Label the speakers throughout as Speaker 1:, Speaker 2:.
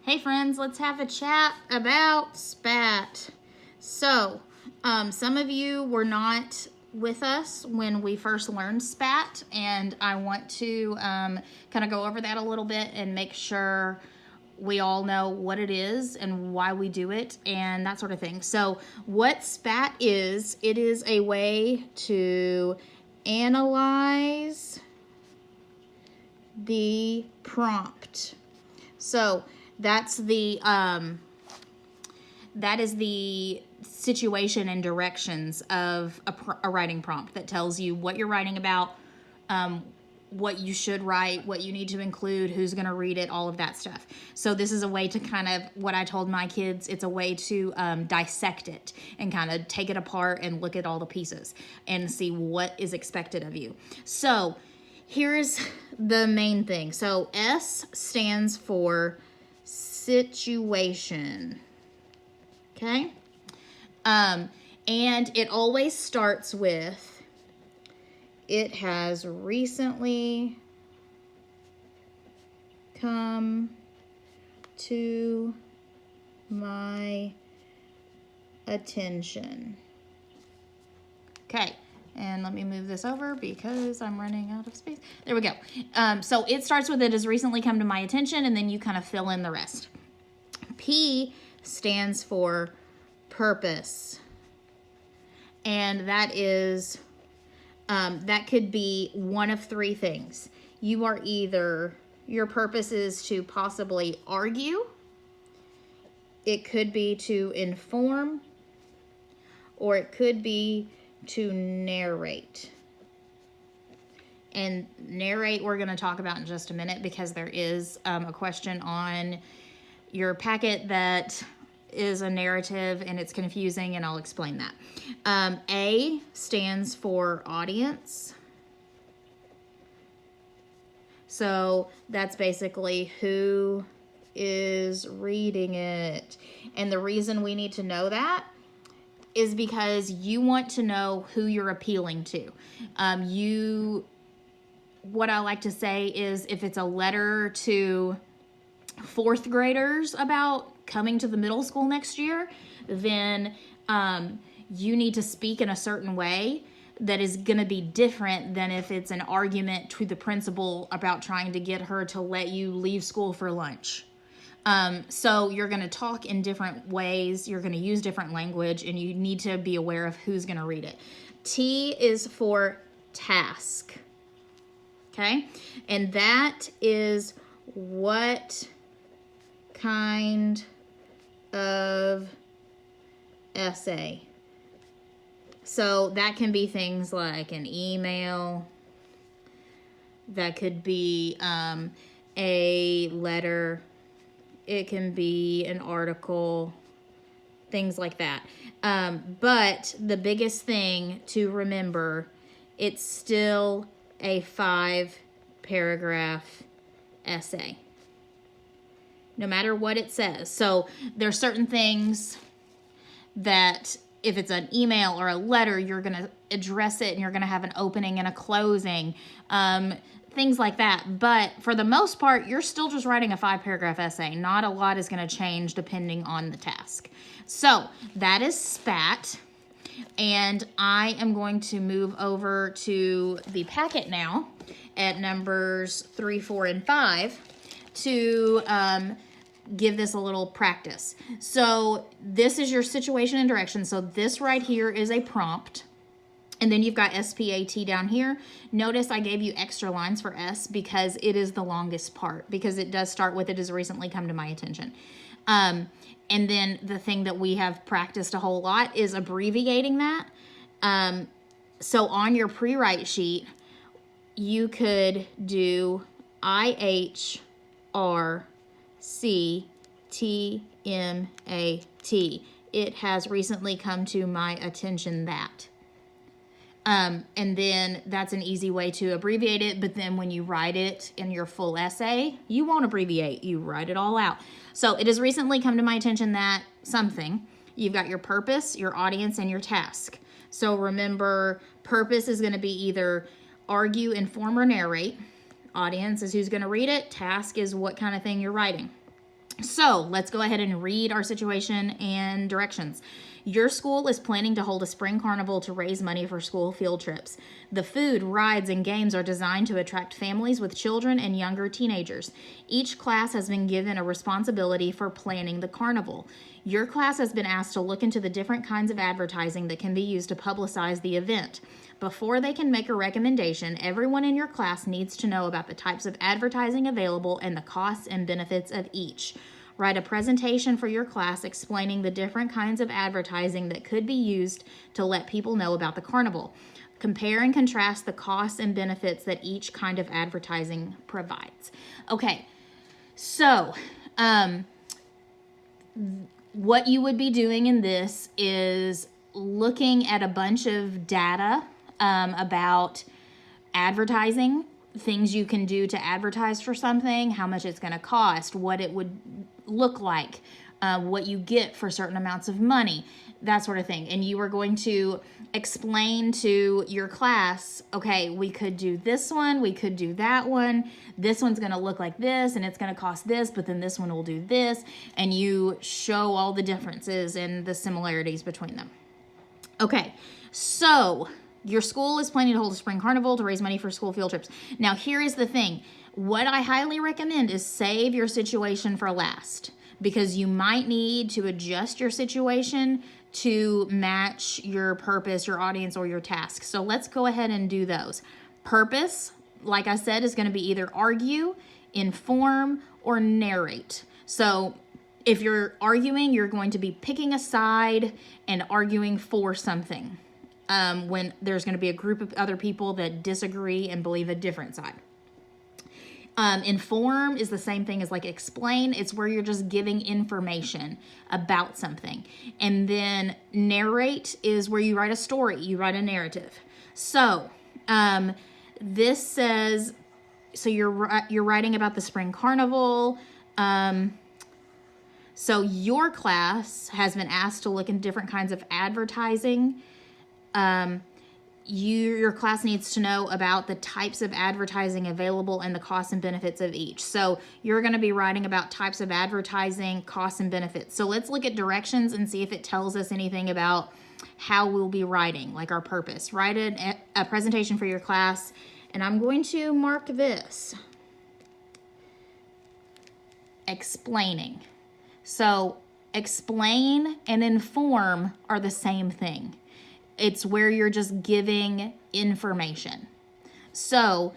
Speaker 1: Hey friends, let's have a chat about SPAT. So, some of you were not with us when we first learned SPAT, and I want to kind of go over that a little bit and make sure we all know what it is and why we do it and that sort of thing. So what SPAT is, it is a way to analyze the prompt. So that is the situation and directions of a writing prompt that tells you what you're writing about, what you should write, what you need to include, who's going to read it, all of that stuff. So this is a way to kind of, what I told my kids, it's a way to dissect it and kind of take it apart and look at all the pieces and see what is expected of you. So here's the main thing. So S stands for situation. Okay? And it always starts with, it has recently come to my attention. Okay. And let me move this over because I'm running out of space. There we go. So it starts with, it has recently come to my attention, and then you kind of fill in the rest. P stands for purpose. And that is, that could be one of three things. You are either, your purpose is to possibly argue, it could be to inform, or it could be to narrate. And narrate we're going to talk about in just a minute, because there is a question on your packet that is a narrative and it's confusing, and I'll explain that. A stands for audience. So that's basically who is reading it. And the reason we need to know that is because you want to know who you're appealing to. What I like to say is, if it's a letter to fourth graders about coming to the middle school next year, then you need to speak in a certain way that is going to be different than if it's an argument to the principal about trying to get her to let you leave school for lunch. So you're going to talk in different ways, you're going to use different language, and you need to be aware of who's going to read it. T is for task. Okay? And that is what kind of essay. So that can be things like an email, that could be a letter, it can be an article, things like that. But the biggest thing to remember, it's still a 5-paragraph essay, no matter what it says. So there's certain things that if it's an email or a letter, you're going to address it and you're going to have an opening and a closing, things like that. But for the most part, you're still just writing a 5-paragraph essay. Not a lot is going to change depending on the task. So that is SPAT. And I am going to move over to the packet now at numbers 3, 4, and 5 to give this a little practice. So this is your situation and direction. So this right here is a prompt. And then you've got SPAT down here. Notice I gave you extra lines for S because it is the longest part, because it does start with, it has recently come to my attention. And then the thing that we have practiced a whole lot is abbreviating that. So on your pre-write sheet, you could do IHRCTMAT. It has recently come to my attention that. And then that's an easy way to abbreviate it. But then when you write it in your full essay, you won't abbreviate. You write it all out. So it has recently come to my attention that something. You've got your purpose, your audience, and your task. So remember, purpose is going to be either argue, inform, or narrate. Audience is who's going to read it. Task is what kind of thing you're writing. So let's go ahead and read our situation and directions. Your school is planning to hold a spring carnival to raise money for school field trips. The food, rides, and games are designed to attract families with children and younger teenagers. Each class has been given a responsibility for planning the carnival. Your class has been asked to look into the different kinds of advertising that can be used to publicize the event. Before they can make a recommendation, everyone in your class needs to know about the types of advertising available and the costs and benefits of each. Write a presentation for your class explaining the different kinds of advertising that could be used to let people know about the carnival. Compare and contrast the costs and benefits that each kind of advertising provides. Okay, so what you would be doing in this is looking at a bunch of data about advertising, things you can do to advertise for something, how much it's going to cost, what it would look like, what you get for certain amounts of money, that sort of thing. And you are going to explain to your class, okay, we could do this one, we could do that one, this one's going to look like this, and it's going to cost this, but then this one will do this, and you show all the differences and the similarities between them. Okay, so your school is planning to hold a spring carnival to raise money for school field trips. Now, here is the thing. What I highly recommend is save your situation for last, because you might need to adjust your situation to match your purpose, your audience, or your task. So let's go ahead and do those. Purpose, like I said, is going to be either argue, inform, or narrate. So if you're arguing, you're going to be picking a side and arguing for something. When there's going to be a group of other people that disagree and believe a different side. Inform is the same thing as like explain. It's where you're just giving information about something. And then narrate is where you write a story, you write a narrative. So this says, so you're writing about the spring carnival. So your class has been asked to look into different kinds of advertising. Your class needs to know about the types of advertising available and the costs and benefits of each. So you're going to be writing about types of advertising, costs, and benefits. So let's look at directions and see if it tells us anything about how we'll be writing, like our purpose. Write a presentation for your class, and I'm going to mark this. Explaining. So explain and inform are the same thing. It's where you're just giving information. So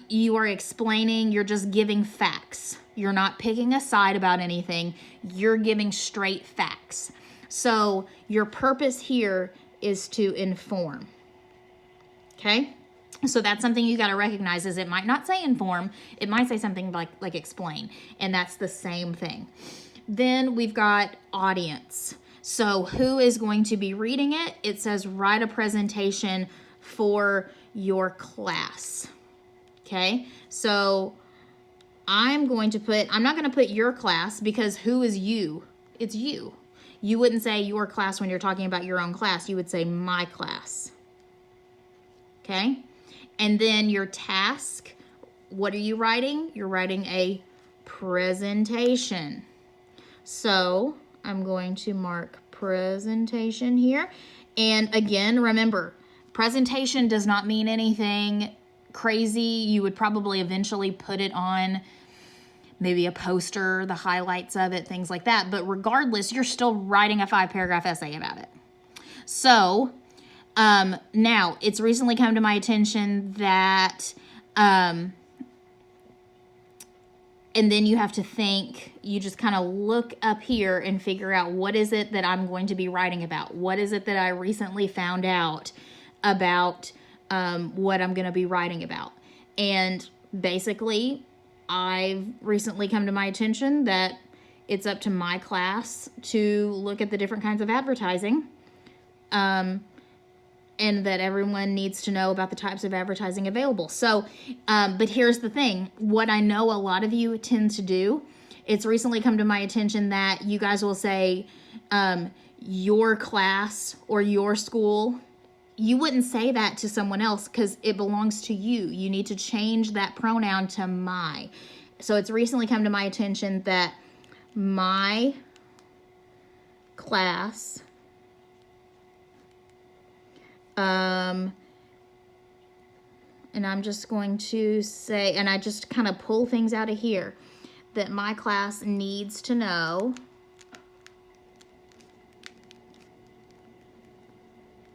Speaker 1: you are explaining, you're just giving facts. You're not picking a side about anything. You're giving straight facts. So your purpose here is to inform. Okay? So that's something you got to recognize is it might not say inform. It might say something like explain. And that's the same thing. Then we've got audience. So who is going to be reading it? It says write a presentation for your class. Okay, so I'm not going to put your class because who is you? It's you. You wouldn't say your class when you're talking about your own class. You would say my class. Okay, and then your task, what are you writing? You're writing a presentation. So I'm going to mark presentation here. And again, remember, presentation does not mean anything crazy. You would probably eventually put it on maybe a poster, the highlights of it, things like that. But regardless, you're still writing a 5-paragraph essay about it. So now it's recently come to my attention that and then you have to think, you just kind of look up here and figure out what is it that I'm going to be writing about? What is it that I recently found out about what I'm going to be writing about? And basically, I've recently come to my attention that it's up to my class to look at the different kinds of advertising and that everyone needs to know about the types of advertising available. So, but here's the thing. What I know a lot of you tend to do, it's recently come to my attention that you guys will say your class or your school. You wouldn't say that to someone else because it belongs to you. You need to change that pronoun to my. So it's recently come to my attention that my class and I'm just going to say, and I just kind of pull things out of here that my class needs to know,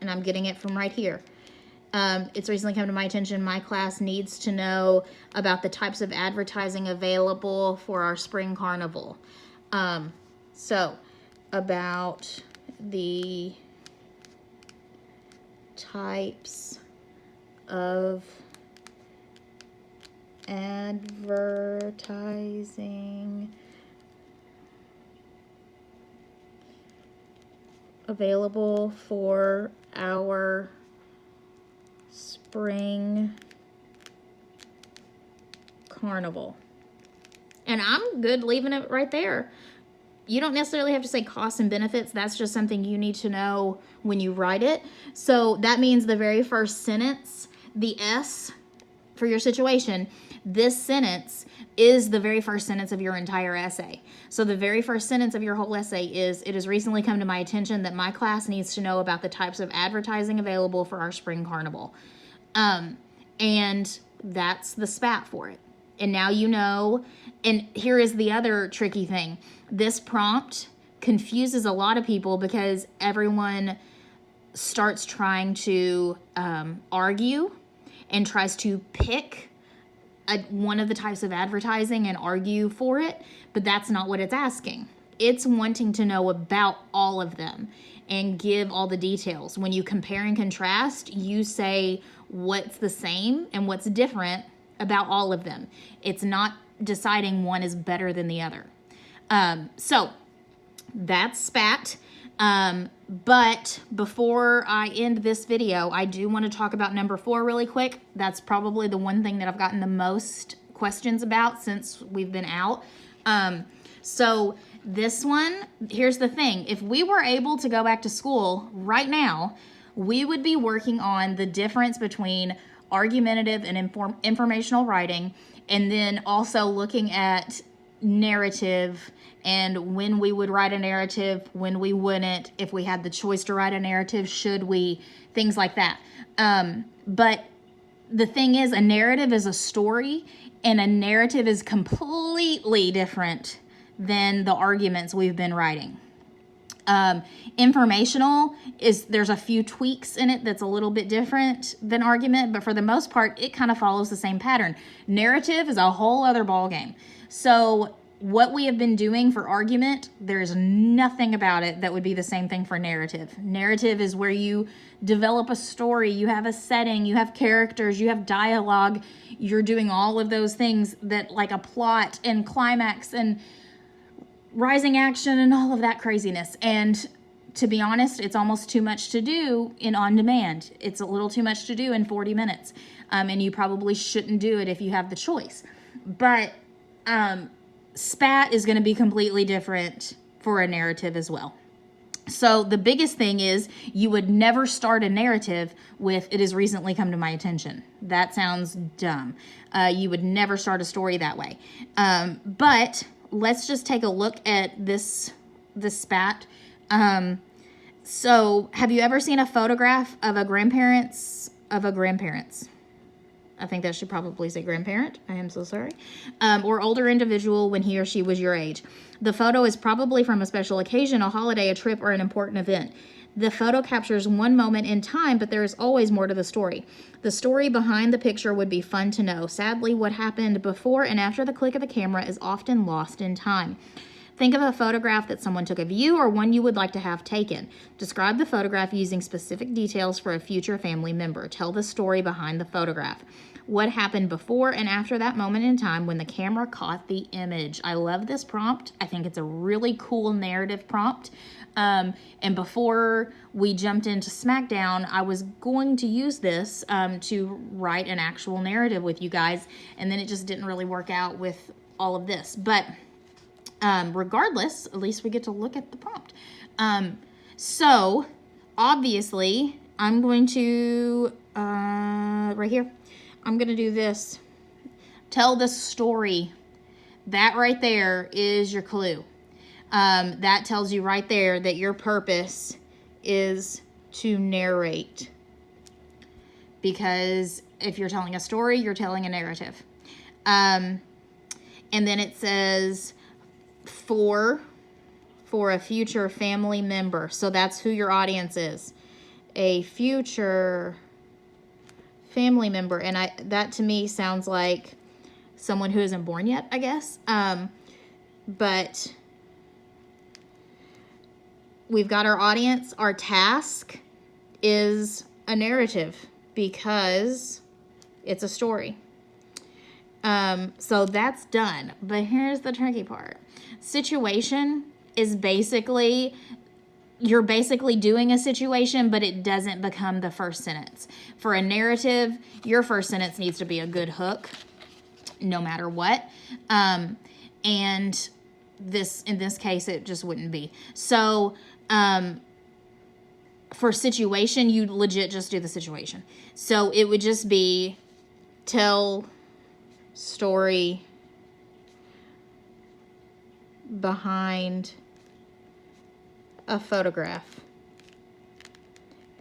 Speaker 1: and I'm getting it from right here. It's recently come to my attention, my class needs to know about the types of advertising available for our spring carnival. So about the types of advertising available for our spring carnival. And I'm good leaving it right there. You don't necessarily have to say costs and benefits. That's just something you need to know when you write it. So that means the very first sentence, the S for your situation, this sentence is the very first sentence of your entire essay. So the very first sentence of your whole essay is, it has recently come to my attention that my class needs to know about the types of advertising available for our spring carnival. And that's the SPAT for it. And now you know, and here is the other tricky thing. This prompt confuses a lot of people because everyone starts trying to argue and tries to pick one of the types of advertising and argue for it, but that's not what it's asking. It's wanting to know about all of them and give all the details. When you compare and contrast, you say what's the same and what's different about all of them. It's not deciding one is better than the other. So that's SPAT. But before I end this video, I do want to talk about number 4 really quick. That's probably the one thing that I've gotten the most questions about since we've been out. So this one, here's the thing. If we were able to go back to school right now, we would be working on the difference between argumentative and informational writing, and then also looking at narrative and when we would write a narrative, when we wouldn't, if we had the choice to write a narrative, should we, things like that. But the thing is, a narrative is a story, and a narrative is completely different than the arguments we've been writing. Informational is, there's a few tweaks in it that's a little bit different than argument, but for the most part, it kind of follows the same pattern. Narrative is a whole other ballgame. So what we have been doing for argument, there's nothing about it that would be the same thing for narrative. Narrative is where you develop a story, you have a setting, you have characters, you have dialogue, you're doing all of those things that, like a plot and climax and rising action and all of that craziness. And to be honest, it's almost too much to do in on demand. It's a little too much to do in 40 minutes. And you probably shouldn't do it if you have the choice. But SPAT is going to be completely different for a narrative as well. So the biggest thing is, you would never start a narrative with, it has recently come to my attention. That sounds dumb. You would never start a story that way. But let's just take a look at this SPAT. So have you ever seen a photograph of a grandparents? I think that should probably say grandparent. I am so sorry. Or older individual when he or she was your age. The photo is probably from a special occasion, a holiday, a trip, or an important event. The photo captures one moment in time, but there is always more to the story. The story behind the picture would be fun to know. Sadly, what happened before and after the click of a camera is often lost in time. Think of a photograph that someone took of you or one you would like to have taken. Describe the photograph using specific details for a future family member. Tell the story behind the photograph. What happened before and after that moment in time when the camera caught the image. I love this prompt. I think it's a really cool narrative prompt. And before we jumped into SmackDown, I was going to use this to write an actual narrative with you guys, and then it just didn't really work out with all of this. But regardless, at least we get to look at the prompt. So obviously, I'm going to, right here, I'm going to do this. Tell the story. That right there is your clue. That tells you right there that your purpose is to narrate. Because if you're telling a story, you're telling a narrative. And then it says for a future family member. So that's who your audience is. A future family member. And that to me sounds like someone who isn't born yet, I guess. But we've got our audience. Our task is a narrative because it's a story. So that's done. But here's the tricky part. Situation is basically, you're basically doing a situation, but it doesn't become the first sentence. For a narrative, your first sentence needs to be a good hook, no matter what. And in this case, it just wouldn't be. So, for situation, you legit just do the situation. So it would just be tell story behind a photograph.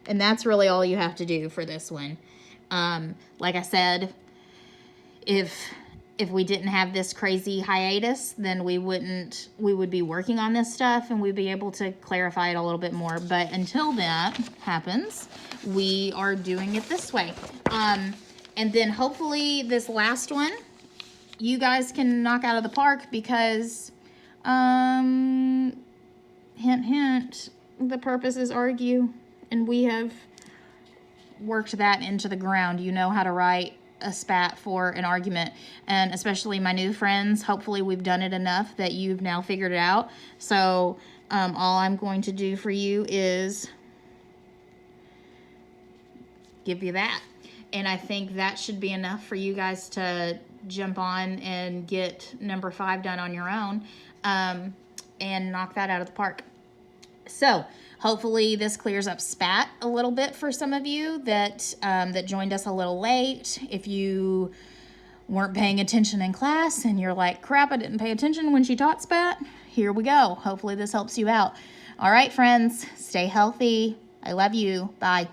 Speaker 1: And that's really all you have to do for this one. Like I said, if we didn't have this crazy hiatus, then we would be working on this stuff and we'd be able to clarify it a little bit more. But until that happens, we are doing it this way. And then hopefully this last one, you guys can knock out of the park because, hint, hint, the purpose is argue. And we have worked that into the ground. You know how to write a spat for an argument, and especially my new friends, hopefully we've done it enough that you've now figured it out. So all I'm going to do for you is give you that, and I think that should be enough for you guys to jump on and get number 5 done on your own, and knock that out of the park. So hopefully this clears up SPAT a little bit for some of you that joined us a little late. If you weren't paying attention in class and you're like, crap, I didn't pay attention when she taught SPAT, here we go. Hopefully this helps you out. All right, friends, stay healthy. I love you. Bye.